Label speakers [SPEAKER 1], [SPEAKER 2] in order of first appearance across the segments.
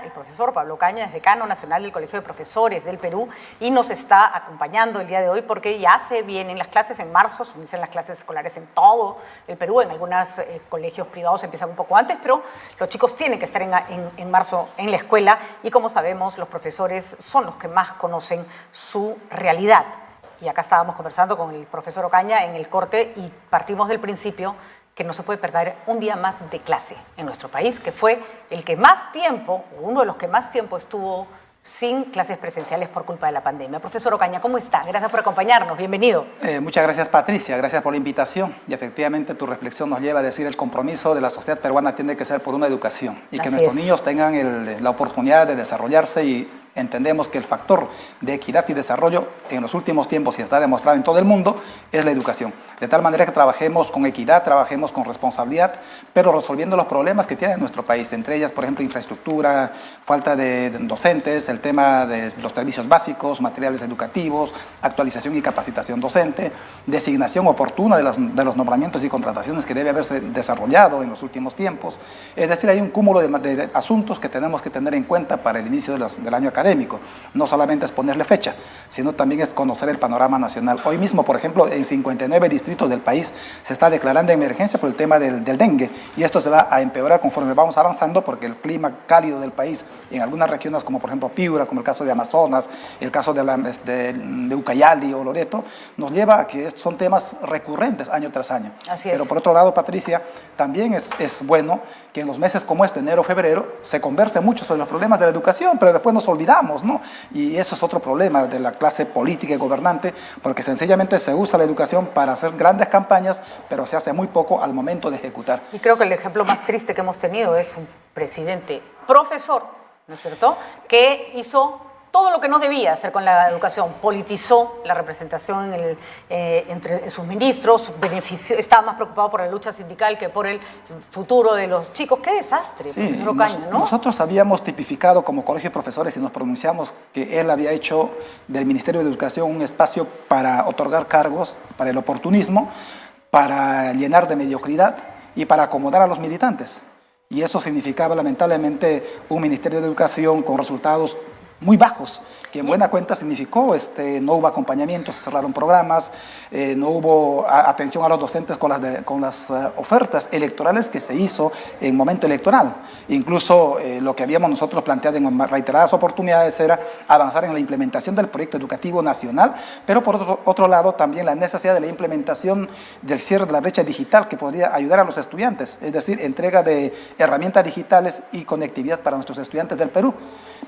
[SPEAKER 1] El profesor Pablo Caña es decano nacional del Colegio de Profesores del Perú y nos está acompañando el día de hoy porque ya se vienen las clases en marzo, se inician las clases escolares en todo el Perú, en algunos colegios privados empiezan un poco antes, pero los chicos tienen que estar en marzo en la escuela y como sabemos los profesores son los que más conocen su realidad. Y acá estábamos conversando con el profesor Ocaña en el corte y partimos del principio que no se puede perder un día más de clase en nuestro país, que fue el que más tiempo, uno de los que más tiempo estuvo sin clases presenciales por culpa de la pandemia. Profesor Ocaña, ¿cómo está? Gracias por acompañarnos, bienvenido.
[SPEAKER 2] Muchas gracias, Patricia, gracias por la invitación. Y efectivamente tu reflexión nos lleva a decir el compromiso de la sociedad peruana tiene que ser por una educación y que nuestros niños tengan la oportunidad de desarrollarse y entendemos que el factor de equidad y desarrollo en los últimos tiempos, y está demostrado en todo el mundo, es la educación. De tal manera que trabajemos con equidad, trabajemos con responsabilidad, pero resolviendo los problemas que tiene nuestro país, entre ellas, por ejemplo, infraestructura, falta de docentes, el tema de los servicios básicos, materiales educativos, actualización y capacitación docente, designación oportuna de los nombramientos y contrataciones que debe haberse desarrollado en los últimos tiempos. Es decir, hay un cúmulo de asuntos que tenemos que tener en cuenta para el inicio del año académico. No solamente es ponerle fecha, sino también es conocer el panorama nacional. Hoy mismo, por ejemplo, en 59 distritos del país se está declarando emergencia por el tema del dengue, y esto se va a empeorar conforme vamos avanzando porque el clima cálido del país en algunas regiones como por ejemplo Piura, como el caso de Amazonas, el caso de Ucayali o Loreto, nos lleva a que son temas recurrentes año tras año.
[SPEAKER 1] Así es.
[SPEAKER 2] Pero por otro lado, Patricia, también es bueno que en los meses como este, enero, febrero, se converse mucho sobre los problemas de la educación, pero después nos olvidamos, ¿no? Y eso es otro problema de la clase política y gobernante, porque sencillamente se usa la educación para hacer grandes campañas, pero se hace muy poco al momento de ejecutar.
[SPEAKER 1] Y creo que el ejemplo más triste que hemos tenido es un presidente profesor, ¿no es cierto?, que hizo todo lo que no debía hacer con la educación, politizó la representación entre sus ministros, estaba más preocupado por la lucha sindical que por el futuro de los chicos. ¡Qué desastre,
[SPEAKER 2] sí,
[SPEAKER 1] profesor Ocaña! ¿No?
[SPEAKER 2] Nosotros habíamos tipificado como colegio de profesores y nos pronunciamos que él había hecho del Ministerio de Educación un espacio para otorgar cargos, para el oportunismo, para llenar de mediocridad y para acomodar a los militantes. Y eso significaba lamentablemente un Ministerio de Educación con resultados muy bajos, que en buena cuenta significó no hubo acompañamiento, se cerraron programas, no hubo atención a los docentes con las ofertas electorales que se hizo en momento electoral. Incluso lo que habíamos nosotros planteado en reiteradas oportunidades era avanzar en la implementación del proyecto educativo nacional, pero por otro lado también la necesidad de la implementación del cierre de la brecha digital que podría ayudar a los estudiantes, es decir, entrega de herramientas digitales y conectividad para nuestros estudiantes del Perú.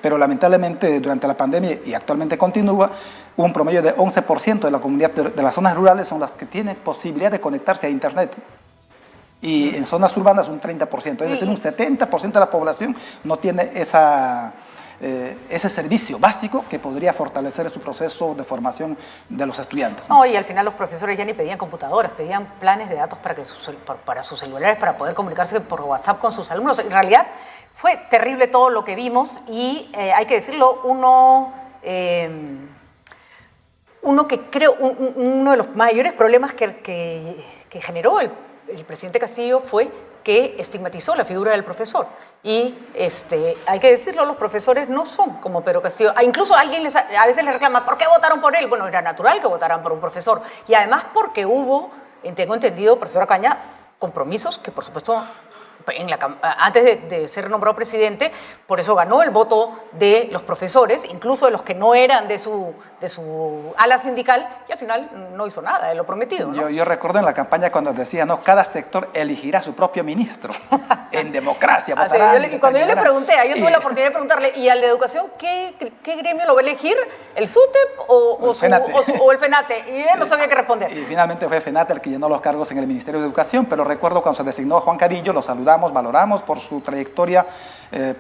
[SPEAKER 2] Pero lamentablemente durante la pandemia y actualmente continúa, un promedio de 11% de la comunidad de las zonas rurales son las que tienen posibilidad de conectarse a Internet. Y en zonas urbanas un 30%, es decir, un 70% de la población no tiene ese servicio básico que podría fortalecer su proceso de formación de los estudiantes, ¿no?
[SPEAKER 1] No, y al final los profesores ya ni pedían computadoras, pedían planes de datos para sus celulares, para poder comunicarse por WhatsApp con sus alumnos. En realidad fue terrible todo lo que vimos y hay que decirlo, uno que creo, uno de los mayores problemas que generó el presidente Castillo fue que estigmatizó la figura del profesor. Y hay que decirlo, los profesores no son como Pedro Castillo. Incluso alguien a veces les reclama, ¿por qué votaron por él? Bueno, era natural que votaran por un profesor. Y además porque hubo, tengo entendido, profesor Ocaña, compromisos que por supuesto antes de ser nombrado presidente, por eso ganó el voto de los profesores, incluso de los que no eran de su ala sindical, y al final no hizo nada de lo prometido, ¿no?
[SPEAKER 2] Yo recuerdo en la campaña cuando decía, no, cada sector elegirá su propio ministro. En democracia votarán.
[SPEAKER 1] Y cuando yo le pregunté, yo tuve la oportunidad de preguntarle, ¿y al de educación qué gremio lo va a elegir? ¿El SUTEP o el FENATE? Y él no sabía qué responder.
[SPEAKER 2] Y finalmente fue FENATE el que llenó los cargos en el Ministerio de Educación, pero recuerdo cuando se designó a Juan Carillo, lo saludamos, valoramos por su trayectoria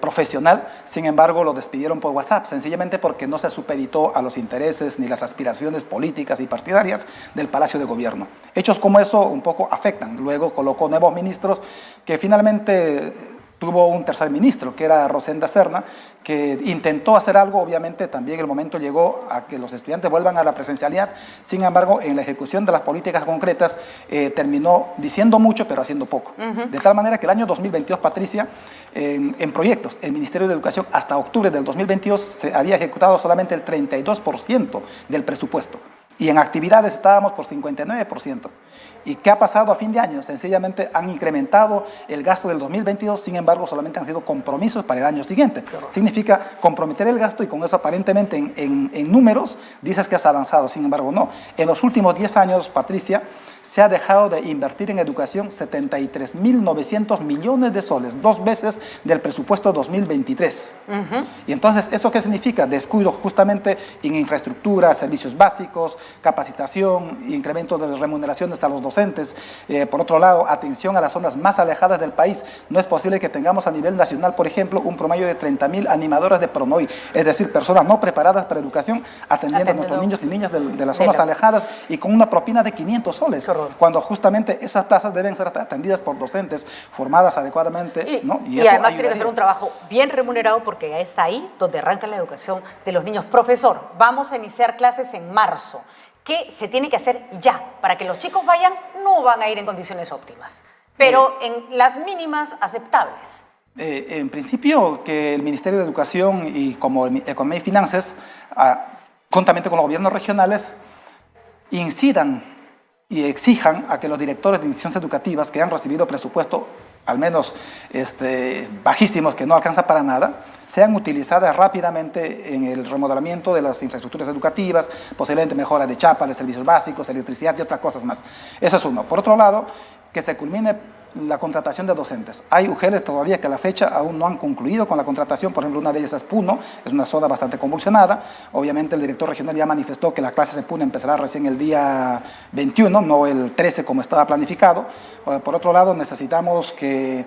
[SPEAKER 2] profesional, sin embargo lo despidieron por WhatsApp, sencillamente porque no se supeditó a los intereses ni las aspiraciones políticas y partidarias del Palacio de Gobierno. Hechos como eso un poco afectan. Luego colocó nuevos ministros que finalmente tuvo un tercer ministro, que era Rosenda Serna, que intentó hacer algo. Obviamente también el momento llegó a que los estudiantes vuelvan a la presencialidad. Sin embargo, en la ejecución de las políticas concretas terminó diciendo mucho, pero haciendo poco. De tal manera que el año 2022, Patricia, en proyectos, el Ministerio de Educación hasta octubre del 2022 se había ejecutado solamente el 32% del presupuesto. Y en actividades estábamos por 59%. ¿Y qué ha pasado a fin de año? Sencillamente han incrementado el gasto del 2022, sin embargo, solamente han sido compromisos para el año siguiente. Claro. Significa comprometer el gasto y con eso aparentemente en números dices que has avanzado, sin embargo no. En los últimos 10 años, Patricia, se ha dejado de invertir en educación 73.900 millones de soles, 2 veces del presupuesto 2023. Y entonces, ¿eso qué significa? Descuido justamente en infraestructura, servicios básicos, capacitación, incremento de las remuneraciones a los docentes. Por otro lado, atención a las zonas más alejadas del país. No es posible que tengamos a nivel nacional, por ejemplo, un promedio de 30.000 animadoras de PRONOI, es decir, personas no preparadas para educación, atendiendo a nuestros niños y niñas de las zonas alejadas y con una propina de 500 soles. Cuando justamente esas plazas deben ser atendidas por docentes formadas adecuadamente, ¿no?
[SPEAKER 1] Y además tiene que ser un trabajo bien remunerado, porque es ahí donde arranca la educación de los niños. Profesor, vamos a iniciar clases en marzo. ¿Qué se tiene que hacer ya? Para que los chicos vayan, no van a ir en condiciones óptimas, pero en las mínimas aceptables.
[SPEAKER 2] En principio, que el Ministerio de Educación y como Economía y Finanzas, juntamente con los gobiernos regionales, incidan y exijan a que los directores de instituciones educativas que han recibido presupuesto, al menos bajísimos, que no alcanza para nada, sean utilizadas rápidamente en el remodelamiento de las infraestructuras educativas, posiblemente mejora de chapa, de servicios básicos, electricidad y otras cosas más. Eso es uno. Por otro lado, que se culmine la contratación de docentes. Hay UGELs todavía que a la fecha aún no han concluido con la contratación. Por ejemplo, una de ellas es Puno, es una zona bastante convulsionada. Obviamente el director regional ya manifestó que las clases en Puno empezará recién el día 21, no el 13 como estaba planificado. Por otro lado, necesitamos que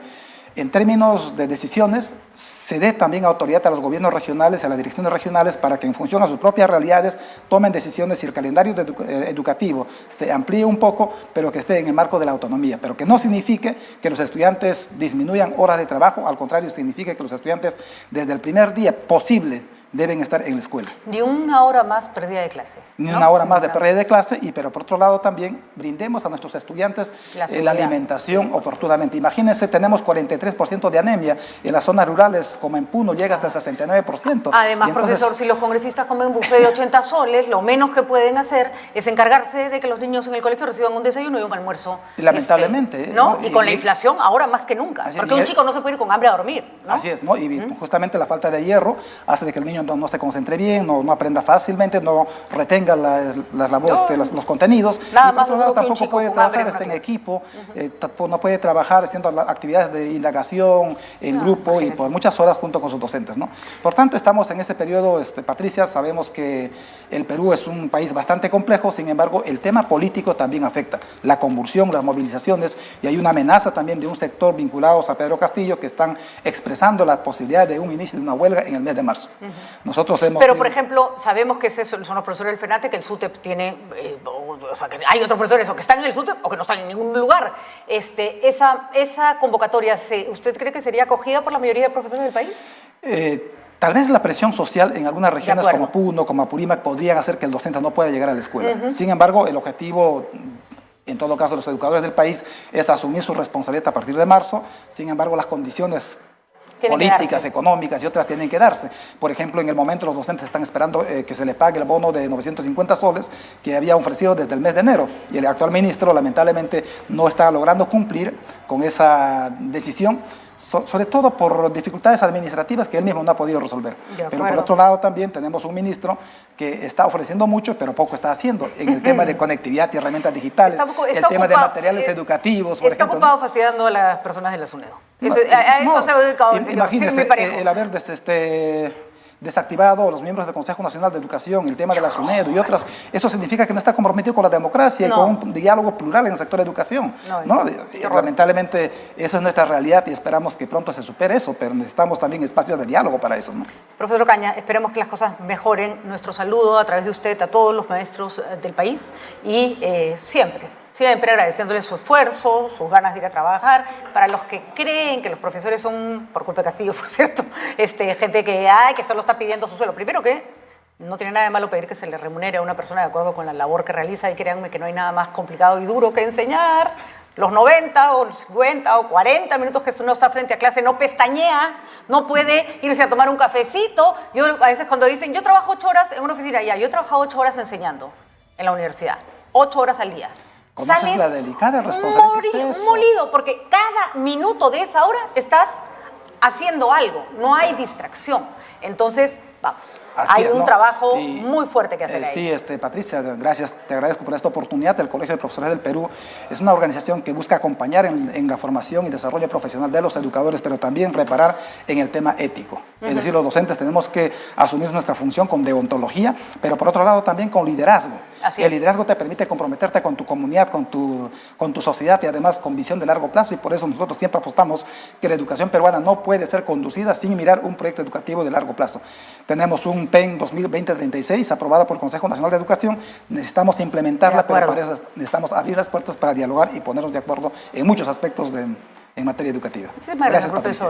[SPEAKER 2] en términos de decisiones, se dé también autoridad a los gobiernos regionales, a las direcciones regionales, para que en función a sus propias realidades tomen decisiones y el calendario educativo se amplíe un poco, pero que esté en el marco de la autonomía. Pero que no signifique que los estudiantes disminuyan horas de trabajo, al contrario, significa que los estudiantes desde el primer día posible deben estar en la escuela.
[SPEAKER 1] Ni una hora más perdida de clase.
[SPEAKER 2] Ni una hora más de pérdida de clase, pero por otro lado también brindemos a nuestros estudiantes la alimentación oportunamente. Imagínense, tenemos 43% de anemia, en las zonas rurales como en Puno llega hasta el 69%.
[SPEAKER 1] Además, entonces, profesor, si los congresistas comen buffet de 80 soles, lo menos que pueden hacer es encargarse de que los niños en el colegio reciban un desayuno y un almuerzo.
[SPEAKER 2] Lamentablemente.
[SPEAKER 1] ¿no? Y con la inflación ahora más que nunca, porque un chico no se puede ir con hambre a dormir, ¿no?
[SPEAKER 2] Así es, ¿no? Y justamente la falta de hierro hace de que el niño no se concentre bien, no aprenda fácilmente, no retenga las labores, los contenidos.
[SPEAKER 1] Nada
[SPEAKER 2] y
[SPEAKER 1] más
[SPEAKER 2] por otro lado, tampoco puede trabajar en equipo, no puede trabajar haciendo actividades de indagación en grupo y por muchas horas junto con sus docentes, ¿no? Por tanto, estamos en ese periodo, Patricia, sabemos que el Perú es un país bastante complejo, sin embargo, el tema político también afecta, la convulsión, las movilizaciones, y hay una amenaza también de un sector vinculados a Pedro Castillo que están expresando la posibilidad de un inicio de una huelga en el mes de marzo. Nosotros
[SPEAKER 1] Pero, por ejemplo, sabemos que son los profesores del FENATE, que el SUTEP tiene, o sea, que hay otros profesores o que están en el SUTEP o que no están en ningún lugar. Esa convocatoria, ¿usted cree que sería acogida por la mayoría de profesores del país?
[SPEAKER 2] Tal vez la presión social en algunas regiones como Puno, como Apurímac, podrían hacer que el docente no pueda llegar a la escuela. Sin embargo, el objetivo, en todo caso, de los educadores del país es asumir su responsabilidad a partir de marzo. Sin embargo, las condiciones políticas, económicas y otras tienen que darse. Por ejemplo, en el momento los docentes están esperando que se le pague el bono de 950 soles que había ofrecido desde el mes de enero, y el actual ministro lamentablemente no está logrando cumplir con esa decisión, sobre todo por dificultades administrativas que él mismo no ha podido resolver. Pero por otro lado también tenemos un ministro que está ofreciendo mucho, pero poco está haciendo en el tema de conectividad y herramientas digitales, el tema de materiales educativos, por ejemplo.
[SPEAKER 1] Está ocupado fastidiando a las personas de la SUNEDO. A eso se ha dedicado el señor.
[SPEAKER 2] Imagínese el haber desactivado los miembros del Consejo Nacional de Educación, el tema de la SUNEDO y otras. Eso significa que no está comprometido con la democracia y con un diálogo plural en el sector de educación. Lamentablemente, eso es nuestra realidad y esperamos que pronto se supere eso, pero necesitamos también espacios de diálogo para eso, ¿no?
[SPEAKER 1] Profesor Ocaña, esperemos que las cosas mejoren. Nuestro saludo a través de usted a todos los maestros del país y siempre Siempre agradeciéndoles su esfuerzo, sus ganas de ir a trabajar. Para los que creen que los profesores son, por culpa de Castillo, por cierto, gente que solo está pidiendo su sueldo. Primero que no tiene nada de malo pedir que se le remunere a una persona de acuerdo con la labor que realiza, y créanme que no hay nada más complicado y duro que enseñar. Los 90 o los 50 o 40 minutos que uno está frente a clase, no pestañea, no puede irse a tomar un cafecito. Yo a veces cuando dicen, yo trabajo 8 horas en una oficina, yo he trabajado 8 horas enseñando en la universidad, 8 horas al día.
[SPEAKER 2] ¿Conoces la delicada responsabilidad que es eso?
[SPEAKER 1] Molido, porque cada minuto de esa hora estás haciendo algo, no hay distracción. Entonces, vamos, hay un trabajo muy fuerte que hacer ahí.
[SPEAKER 2] Sí, Patricia, gracias, te agradezco por esta oportunidad. El Colegio de Profesores del Perú es una organización que busca acompañar en la formación y desarrollo profesional de los educadores, pero también reparar en el tema ético. Es decir, los docentes tenemos que asumir nuestra función con deontología, pero por otro lado también con liderazgo. El liderazgo te permite comprometerte con tu comunidad, con tu sociedad, y además con visión de largo plazo, y por eso nosotros siempre apostamos que la educación peruana no puede ser conducida sin mirar un proyecto educativo de largo plazo. Tenemos un PEN 2020-36 aprobado por el Consejo Nacional de Educación, necesitamos implementarla, pero para eso necesitamos abrir las puertas para dialogar y ponernos de acuerdo en muchos aspectos en materia educativa.
[SPEAKER 1] Muchísimas gracias, profesor.